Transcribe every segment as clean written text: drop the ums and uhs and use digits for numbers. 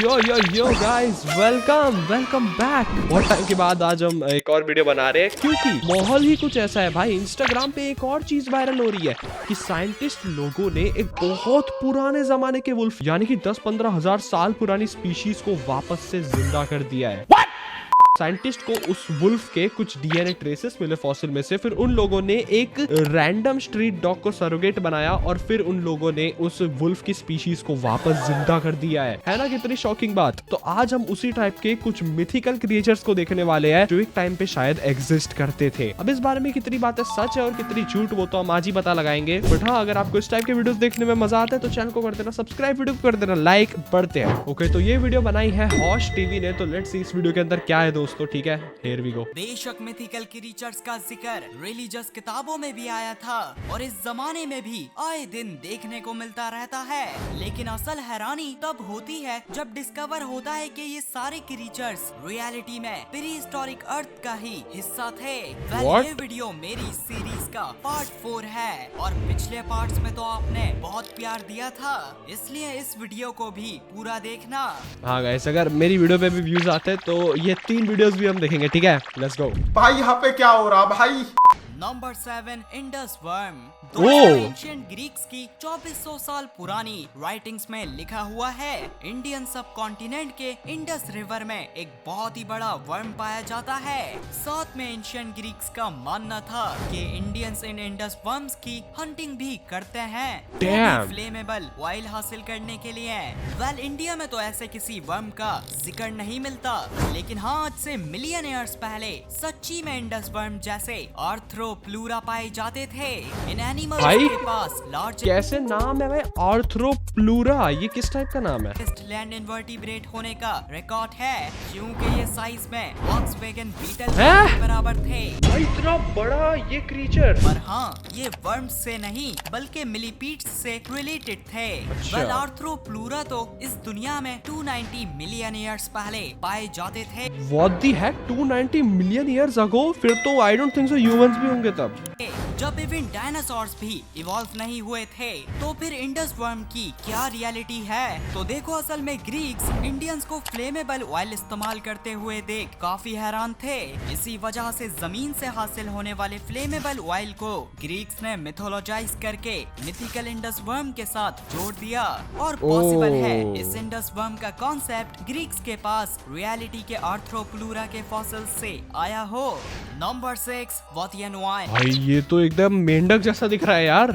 Yo guys, welcome back. बहुत time के बाद आज हम एक और वीडियो बना रहे हैं क्योंकि माहौल ही कुछ ऐसा है भाई। इंस्टाग्राम पे एक और चीज वायरल हो रही है कि साइंटिस्ट लोगों ने एक बहुत पुराने जमाने के वुल्फ यानी कि 10-15 हजार साल पुरानी स्पीशीज को वापस से जिंदा कर दिया है। साइंटिस्ट को उस वुल्फ के कुछ डीएनए ट्रेसेस मिले फॉसिल में से। फिर उन लोगों ने एक रैंडम स्ट्रीट डॉग को सरोगेट बनाया और फिर उन लोगों ने उस वुल्फ की स्पीशीज को वापस जिंदा कर दिया है ना? कितनी शॉकिंग बात। तो आज हम उसी टाइप के कुछ मिथिकल क्रिएचर्स को देखने वाले हैं जो एक टाइम पे शायद एग्जिस्ट करते थे। अब इस बारे में कितनी बातें सच है और कितनी झूठ वो तो हम आज ही पता लगाएंगे। बट हाँ, अगर आपको इस टाइप के वीडियोस देखने में मजा आता है तो चैनल को कर देना सब्सक्राइब, वीडियो को कर देना लाइक। बढ़ते हैं। ओके, तो ये वीडियो बनाई है हॉश टीवी ने। तो लेट्स सी इस वीडियो के अंदर क्या है दोस्तों। ठीक है, हियर वी गो। बेशक मिथिकल क्रीचर्स का जिक्र रिलीजियस किताबों में भी आया था और इस जमाने में भी आए दिन देखने को मिलता रहता है, लेकिन असल हैरानी तब होती है जब डिस्कवर होता है कि ये सारे क्रीचर्स रियलिटी में प्री हिस्टोरिक अर्थ का ही हिस्सा थे। ये वीडियो मेरी सीरीज का पार्ट 4 है और पिछले पार्ट्स में तो आपने बहुत प्यार दिया था, इसलिए इस वीडियो को भी पूरा देखना। हाँ गाइस, अगर मेरी वीडियो पे भी व्यूज आते हैं तो ये 3 वीडियोस भी हम देखेंगे। ठीक है, लेट्स गो। भाई यहाँ पे क्या हो रहा भाई? Number 7, Indus worm. Ancient Greeks की 2400 साल पुरानी राइटिंग्स में लिखा हुआ है इंडियन सब कॉन्टिनेंट के इंडस रिवर में एक बहुत ही बड़ा वर्म पाया जाता है। साथ में एंशिएंट ग्रीक्स का मानना था कि इंडियंस इन इंडस वर्म्स की हंटिंग भी करते हैं फ्लेमेबल ऑयल हासिल करने के लिए। इंडिया में तो ऐसे किसी वर्म का जिक्र नहीं मिलता, लेकिन हाँ, आज से मिलियन ईयर्स पहले सच्ची में इंडस वर्म जैसे आर्थ्रोप्लूरा पाए जाते थे। इन एनिमल्स के पास लार्ज कैसे नाम है भाई? आर्थ्रोप्लूरा, ये किस टाइप का नाम है? लैंड इन्वर्टिब्रेट होने का रिकॉर्ड है क्योंकि ये साइज में वॉक्सवैगन बीटल के बराबर थे। इतना बड़ा ये क्रीचर। पर हाँ, ये वर्म्स से नहीं बल्कि मिलीपीड्स से रिलेटेड थे। आर्थ्रोप्लूरा तो इस दुनिया में 290 मिलियन ईयर्स पहले पाए जाते थे। What the heck? 290 million years ago? फिर तो I don't think so humans भी होंगे तब। जब इवन डायनासोर्स भी इवॉल्व नहीं हुए थे, तो फिर इंडस वर्म की क्या रियलिटी है? तो देखो, असल में ग्रीक्स इंडियंस को फ्लेमेबल ऑयल इस्तेमाल करते हुए देख काफी हैरान थे। इसी वजह से जमीन से हासिल होने वाले फ्लेमेबल ऑयल को ग्रीक्स ने मिथोलॉजाइज करके मिथिकल इंडस वर्म के साथ जोड़ दिया। और पॉसिबल है इस इंडस वर्म का कॉन्सेप्ट ग्रीक्स के पास रियलिटी के आर्थ्रोप्लूरा के फॉसिल से आया हो। नंबर 6, वोथियनॉय। भाई ये तो एकदम मेंढक जैसा दिख रहा है यार।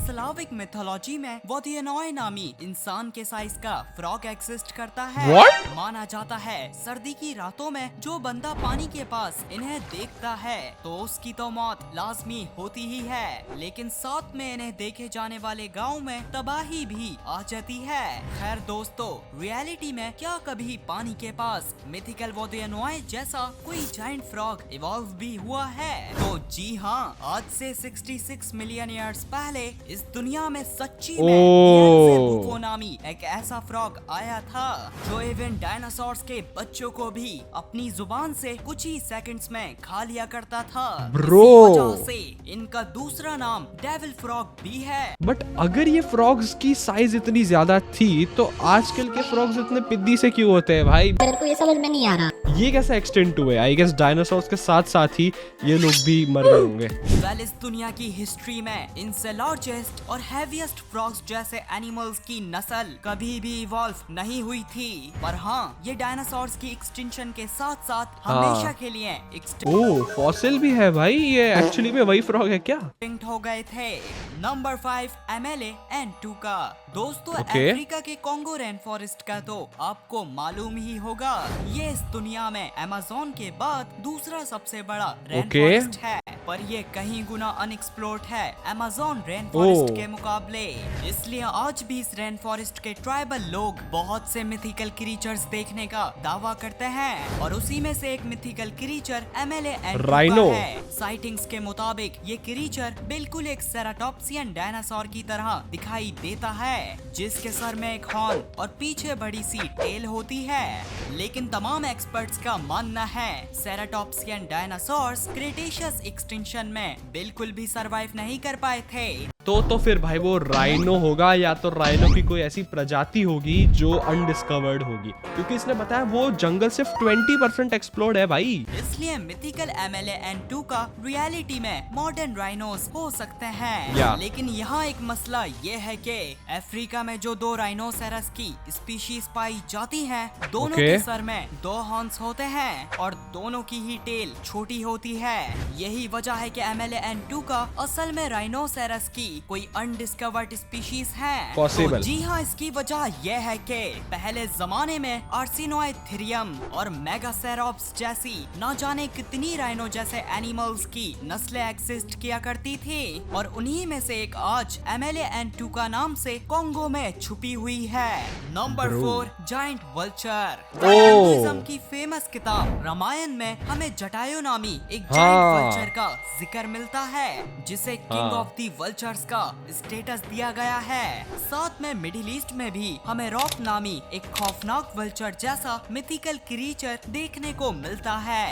स्लाविक मिथोलॉजी में वोथियनॉय नामी इंसान के साइज का फ्रॉग एग्जिस्ट करता है। माना जाता है सर्दी की रातों में जो बंदा पानी के पास इन्हें देखता है तो उसकी तो मौत लाजमी होती ही है, लेकिन साथ में इन्हें देखे जाने वाले गाँव में तबाही भी आ जाती है। खैर दोस्तों, रियलिटी में क्या कभी पानी के पास मिथिकल वोथियनॉय जैसा कोई जायंट फ्रॉग इवॉल्व भी हुआ है? तो जी हाँ, आज से 66 मिलियन ईयर्स पहले इस दुनिया में सच्ची में नामी एक ऐसा फ्रॉग आया था जो इवन डायनासोर्स के बच्चों को भी अपनी जुबान से कुछ ही सेकंड्स में खा लिया करता था। ब्रो, इसी वजह से इनका दूसरा नाम डेविल फ्रॉग भी है। बट अगर ये फ्रॉग्स की साइज इतनी ज्यादा थी तो आजकल के फ्रॉग्स इतने पिद्दी से क्यों होते हैं भाई? मेरे को ये समझ में नहीं आ रहा। ये कैसे एक्सटेंड हुए? आई गेस डायनासोर्स के साथ साथ ही ये लोग भी मर गए होंगे। इस दुनिया की हिस्ट्री में इनसे लार्जेस्ट और हैवीएस्ट फ्रॉग्स जैसे एनिमल्स की नस्ल कभी भी इवॉल्व नहीं हुई थी। पर हाँ, ये डायनासोर्स की एक्सटिंक्शन के साथ साथ हमेशा के लिए फॉसिल भी है भाई। ये एक्चुअली में वही फ्रॉग है क्या? एक्सटिंक्ट हो गए थे। नंबर 5, एमेले-एंटुका। दोस्तों, अफ्रीका के कॉन्गो रेन फॉरेस्ट का तो आपको मालूम ही होगा। ये इस दुनिया में अमेज़न के बाद दूसरा सबसे बड़ा रेन फॉरेस्ट है, पर ये कहीं गुना अनएक्सप्लोर्ड है अमेज़न रेन फॉरेस्ट के मुकाबले। इसलिए आज भी इस रेन फॉरेस्ट के ट्राइबल लोग बहुत से मिथिकल क्रीचर्स देखने का दावा करते हैं और उसी में से एक मिथिकल क्रीचर एमेले-एंटुका है। साइटिंग्स के मुताबिक ये क्रीचर बिल्कुल एक सेराटॉप्सियन डायनासोर की तरह दिखाई देता है, जिसके सर में एक हॉर्न और पीछे बड़ी सी टेल होती है। लेकिन तमाम एक्सपर्ट्स का मानना है सेराटॉप्सियन डायनासोर्स क्रेटेशियस एक्सटिंक्शन में बिल्कुल भी सरवाइव नहीं कर पाए थे। तो फिर भाई वो राइनो होगा, या तो राइनो की कोई ऐसी प्रजाति होगी जो अनडिस्कवर्ड होगी, क्योंकि इसने बताया वो जंगल सिर्फ 20% एक्सप्लोर्ड है भाई। इसलिए मिथिकल MLAN2 का रियलिटी में मॉडर्न राइनोस हो सकते हैं। या। लेकिन यहाँ एक मसला ये है कि अफ्रीका में जो 2 राइनोसेरस की स्पीशीज पाई जाती हैं, दोनों के सर में 2 हॉर्न्स होते हैं और दोनों की ही टेल छोटी होती है। यही वजह है कि MLAN2 का असल में राइनोसेरस की कोई अनडिस्कवर्ड स्पीशीज है। Possible। तो जी हाँ, इसकी वजह यह है कि पहले जमाने में आर्सिनोइथेरियम और मेगासेरोप्स जैसी न जाने कितनी राइनो जैसे एनिमल्स की नस्लें एक्सिस्ट किया करती थी, और उन्हीं में से एक आज MLAN2 का नाम से कोंगो में छुपी हुई है। Number 4, giant vulture. हिंदुइज्म की फेमस किताब रामायण में हमें जटायु नामी एक जायंट वल्चर का जिक्र मिलता है, जिसे किंग ऑफ द वल्चर्स का स्टेटस दिया गया है। साथ में मिडिल ईस्ट में भी हमें रॉक नामी एक खौफनाक वल्चर जैसा मिथिकल क्रीचर देखने को मिलता है।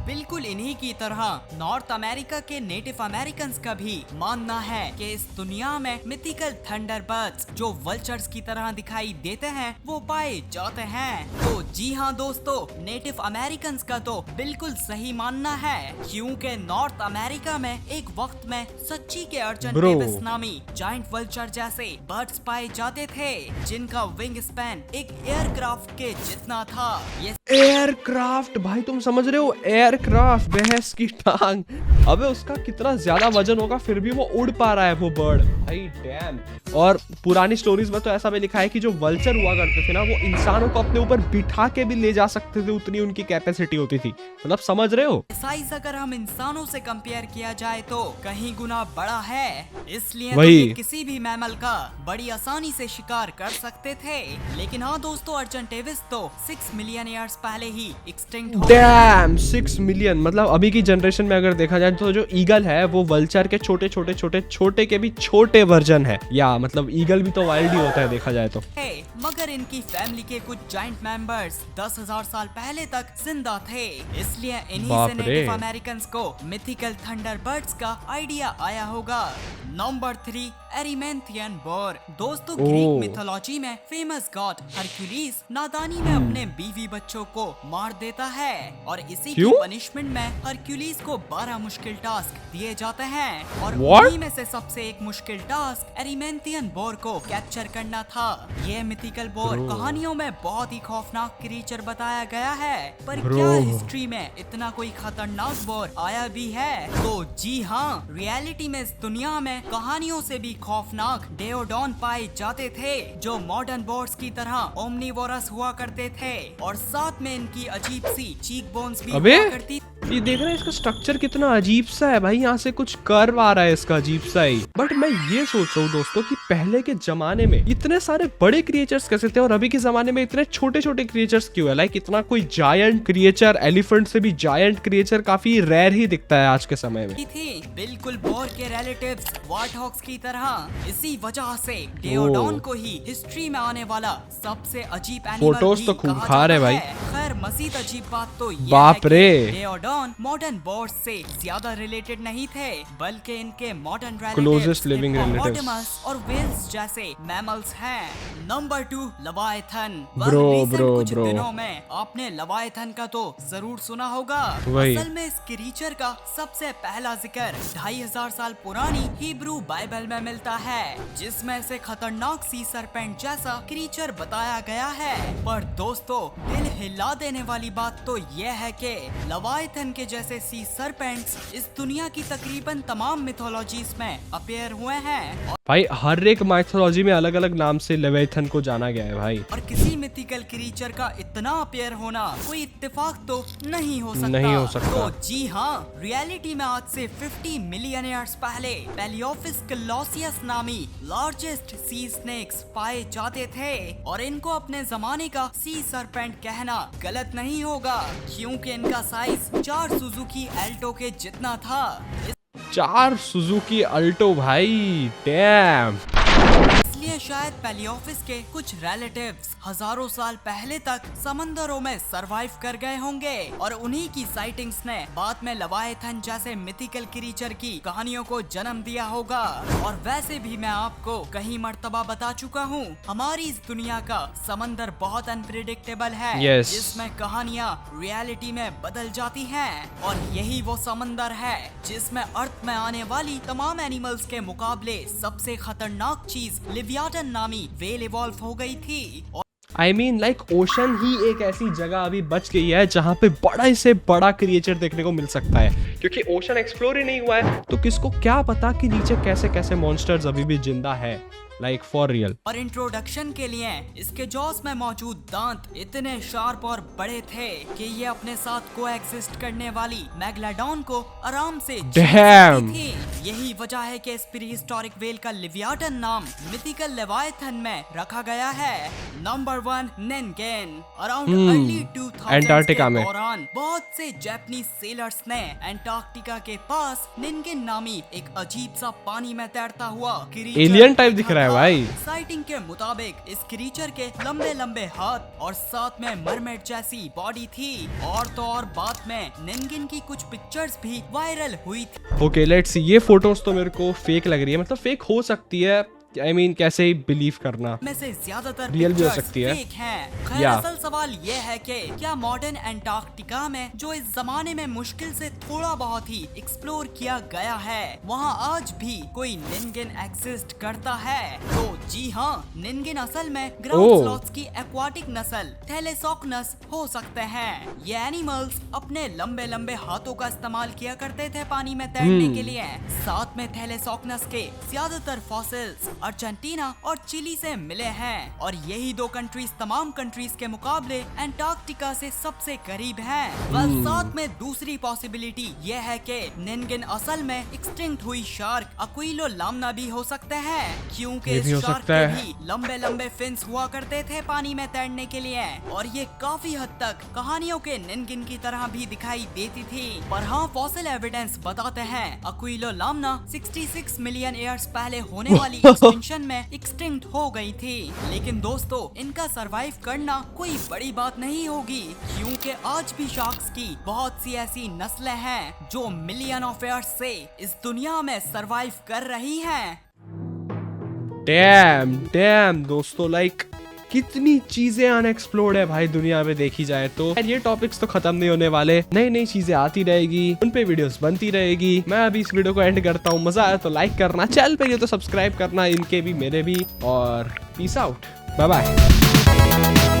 बिल्कुल इन्हीं की तरह नॉर्थ अमेरिका के नेटिव अमेरिकन का भी मानना है कि इस दुनिया में मिथिकल थंडरबर्ड्स जो वल्चर्स की तरह दिखाई देते हैं वो पाए जाते हैं। तो जी हाँ दोस्तों, नेटिव अमेरिकन का तो बिल्कुल सही मानना है, क्योंकि नॉर्थ अमेरिका में एक वक्त में सच्ची के अर्जन डेविस नामी जायंट वल्चर जैसे बर्ड्स पाए जाते थे, जिनका विंग स्पैन एक एयरक्राफ्ट के जितना था। ये एयरक्राफ्ट भाई, तुम समझ रहे हो? एयरक्राफ्ट, भैंस की टांग। अबे उसका कितना ज्यादा वजन होगा, फिर भी वो उड़ पा रहा है वो बर्ड भाई, डैम। और पुरानी स्टोरीज में तो ऐसा भी लिखा है कि जो वल्चर हुआ करते थे ना, वो इंसानों को अपने ऊपर बिठा के भी ले जा सकते थे, उतनी उनकी कैपेसिटी होती थी। मतलब समझ रहे हो? साइज अगर हम इंसानों से कंपेयर किया जाए तो कहीं गुना बड़ा है, इसलिए तो वही। ये किसी भी मैमल का बड़ी आसानी से शिकार कर सकते थे। लेकिन हाँ दोस्तों, अर्जेंटेविस तो 6 मिलियन ईयर्स पहले ही एक्सटिंक्ट हो गया। Dam, 6 million. मतलब अभी की जनरेशन में अगर देखा जाए तो जो ईगल है वो वल्चर के छोटे के भी छोटे वर्जन है, या मतलब ईगल भी तो वाइल्ड ही होता है देखा जाए तो। मगर इनकी फैमिली के कुछ जाइंट मेंबर्स 10,000 साल पहले तक जिंदा थे, इसलिए इन्हीं से नेटिव अमेरिकन्स को मिथिकल थंडरबर्ड्स का आइडिया आया होगा। Number 3, Erymanthian boar. दोस्तों, ग्रीक मिथोलॉजी में फेमस गॉड हरक्यूलिस नादानी में अपने बीवी बच्चों को मार देता है, और इसी की पनिशमेंट में हरक्यूलिस को 12 मुश्किल टास्क दिए जाते हैं, और उन्हीं में से सबसे एक मुश्किल टास्क एरिमेंथियन बोर को कैप्चर करना था। ये मिथिकल बोर कहानियों में बहुत ही खौफनाक क्रीचर बताया गया है, पर क्या हिस्ट्री में इतना कोई खतरनाक बोर आया भी है? तो जी हाँ, रियलिटी में इस दुनिया में कहानियों से भी खौफनाक डेओडॉन पाए जाते थे, जो मॉडर्न बोर्ड्स की तरह ओमनीवोरस हुआ करते थे, और साथ में इनकी अजीब सी चीक बोन्स भी हुआ करती। ये देख रहे हैं इसका स्ट्रक्चर कितना अजीब सा है भाई, यहाँ से कुछ कर्व आ रहा है इसका अजीब सा ही। बट मैं ये सोच रहा हूँ दोस्तों कि पहले के जमाने में इतने सारे बड़े क्रिएचर्स कैसे थे, और अभी के जमाने में इतने छोटे छोटे क्रिएचर्स क्यों है? लाइक इतना कोई जायंट क्रिएचर, एलिफेंट से भी जायंट क्रिएचर काफी रेयर ही दिखता है आज के समय में। थी बिल्कुल बोर के रिलेटिव्स वार्टहॉग्स की तरह। इसी वजह से डेओडॉन को ही हिस्ट्री में आने वाला सबसे अजीब एनिमल फोटोज तो खूंखार है भाई। खैर मजीद अजीब बात तो ये बाप है रे, कि डेओडॉन मॉडर्न बोर्ड्स से ज्यादा रिलेटेड नहीं थे, बल्कि इनके मॉडर्न क्लोजेस्ट लिविंग रिलेटिव्स और वेल्स जैसे मैमल्स हैं। नंबर 2, लवायथन। कुछ दिनों में आपने लवायथन का तो जरूर सुना होगा। असल में इस क्रीचर का सबसे पहला जिक्र 2500 साल पुरानी हिब्रू बाइबल में मिलता है, जिसमें से खतरनाक सी सरपेंट जैसा क्रीचर बताया गया है। पर दोस्तों, दिल हिला देने वाली बात तो यह है कि लवायथन के जैसे सी सरपेंट्स इस दुनिया की तकरीबन तमाम मिथोलॉजीज में अपीयर हुए हैं। भाई हर एक माइथोलॉजी में अलग अलग नाम से लेविथन को जाना गया है भाई। और किसी मिथिकल क्रीचर का इतना अपीयर होना कोई इत्तेफाक तो नहीं हो सकता। तो जी हाँ, रियलिटी में आज से 50 मिलियन ईयर्स पहले पेलियोफिस कलोसियस नामी लार्जेस्ट सी स्नेक्स पाए जाते थे, और इनको अपने जमाने का सी सरपेंट कहना गलत नहीं होगा, क्योंकि इनका साइज 4 सुजुकी एल्टो के जितना था। 4 सुजुकी अल्टो भाई, डैम। इसलिए शायद पैलियोफिस के कुछ रिलेटिव्स हजारों साल पहले तक समंदरों में सरवाइव कर गए होंगे और उन्हीं की साइटिंग्स ने बाद में लवाएथन जैसे मिथिकल क्रीचर की कहानियों को जन्म दिया होगा। और वैसे भी मैं आपको कई मर्तबा बता चुका हूँ, हमारी इस दुनिया का समंदर बहुत अनप्रिडिक्टेबल है, Yes. जिसमें कहानियाँ रियलिटी में बदल जाती हैं। और यही वो समंदर है जिसमें अर्थ में आने वाली तमाम एनिमल्स के मुकाबले सबसे खतरनाक चीज लिवियाटन नामी व्हेल इवॉल्व हो गई थी। I mean, like, ओशन ही एक ऐसी जगह अभी बच गई है जहाँ पे बड़ा से बड़ा क्रिएचर देखने को मिल सकता है, क्योंकि ओशन एक्सप्लोर ही नहीं हुआ है। तो किसको क्या पता कि नीचे कैसे कैसे मॉन्स्टर्स अभी भी जिंदा है, लाइक फॉर रियल। और इंट्रोडक्शन के लिए इसके जॉस में मौजूद दांत इतने शार्प और बड़े थे कि ये अपने साथ कोएग्जिस्ट करने वाली मेगलाडॉन को आराम से चीर Damn. सकती थी। यही वजह है कि इस प्रीहिस्टोरिक व्हेल का लिवियाटन नाम मिथिकल लेवायथन में रखा गया है। Number 1, Ningen. Around early 2000s Antarctica के में। दौरान बहुत से जापानीज सेलर्स ने अंटार्कटिका के पास निन्गेन नामी एक अजीब सा पानी में तैरता हुआ क्रीचर Alien type दिख देखा रहा है था। भाई। साइटिंग के मुताबिक इस क्रीचर के लंबे लंबे हाथ और साथ में मरमेड जैसी बॉडी थी। और तो और बाद में निन्गेन की कुछ पिक्चर्स भी वायरल हुई थी। Okay, let's see. ये फोटोज तो मेरे को फेक लग रही है, मतलब फेक हो सकती है। I mean, कैसे ही बिलीव करना, में से ज्यादातर Real भी हो पिक्चर्स सकती है। फेक हैं। खैर या। असल सवाल ये है कि क्या मॉडर्न अंटार्कटिका में जो इस जमाने में मुश्किल से थोड़ा बहुत ही एक्सप्लोर किया गया है, वहाँ आज भी कोई निन्गेन एग्जिस्ट करता है? तो जी हाँ, निन्गेन असल में ग्राउंड ओह। स्लॉथ्स की एक्वाटिक नस्ल थैलेसॉक्नस हो सकते हैं। ये एनिमल्स अपने लंबे लंबे हाथों का इस्तेमाल किया करते थे पानी में तैरने के लिए। साथ में थैलेसॉक्नस के ज्यादातर फॉसिल्स अर्जेंटीना और चिली से मिले हैं और यही दो कंट्रीज तमाम कंट्रीज के मुकाबले अंटार्कटिका से सबसे करीब हैं। बस साथ में दूसरी पॉसिबिलिटी ये है कि निन्गेन असल में एक्सटिंक्ट हुई शार्क अक्विलो लामना भी हो सकते हैं, क्योंकि ये इस भी हो शार्क सकता के है। भी लंबे लंबे फिन्स हुआ करते थे पानी में तैरने के लिए और ये काफी हद तक कहानियों के निन्गेन की तरह भी दिखाई देती थी। पर हाँ, फॉसिल एविडेंस बताते हैं अक्विलो लामना 66 मिलियन ईयर्स पहले होने वाली एक्सटिंक्शन में एक्सटिंक्ट हो गई थी। लेकिन दोस्तों, इनका सरवाइव करना कोई बड़ी बात नहीं होगी, क्योंकि आज भी शार्क्स की बहुत सी ऐसी नस्लें हैं जो मिलियन ऑफ ईयर्स से इस दुनिया में सरवाइव कर रही हैं। डैम दोस्तों, लाइक कितनी चीजें अनएक्सप्लोर्ड है भाई दुनिया में देखी जाए तो। ये टॉपिक्स तो खत्म नहीं होने वाले, नई नई चीजें आती रहेगी, उन पे वीडियोस बनती रहेगी। मैं अभी इस वीडियो को एंड करता हूँ। मजा आया तो लाइक करना, चैनल पे तो सब्सक्राइब करना, इनके भी मेरे भी। और पीस आउट, बाय बाय।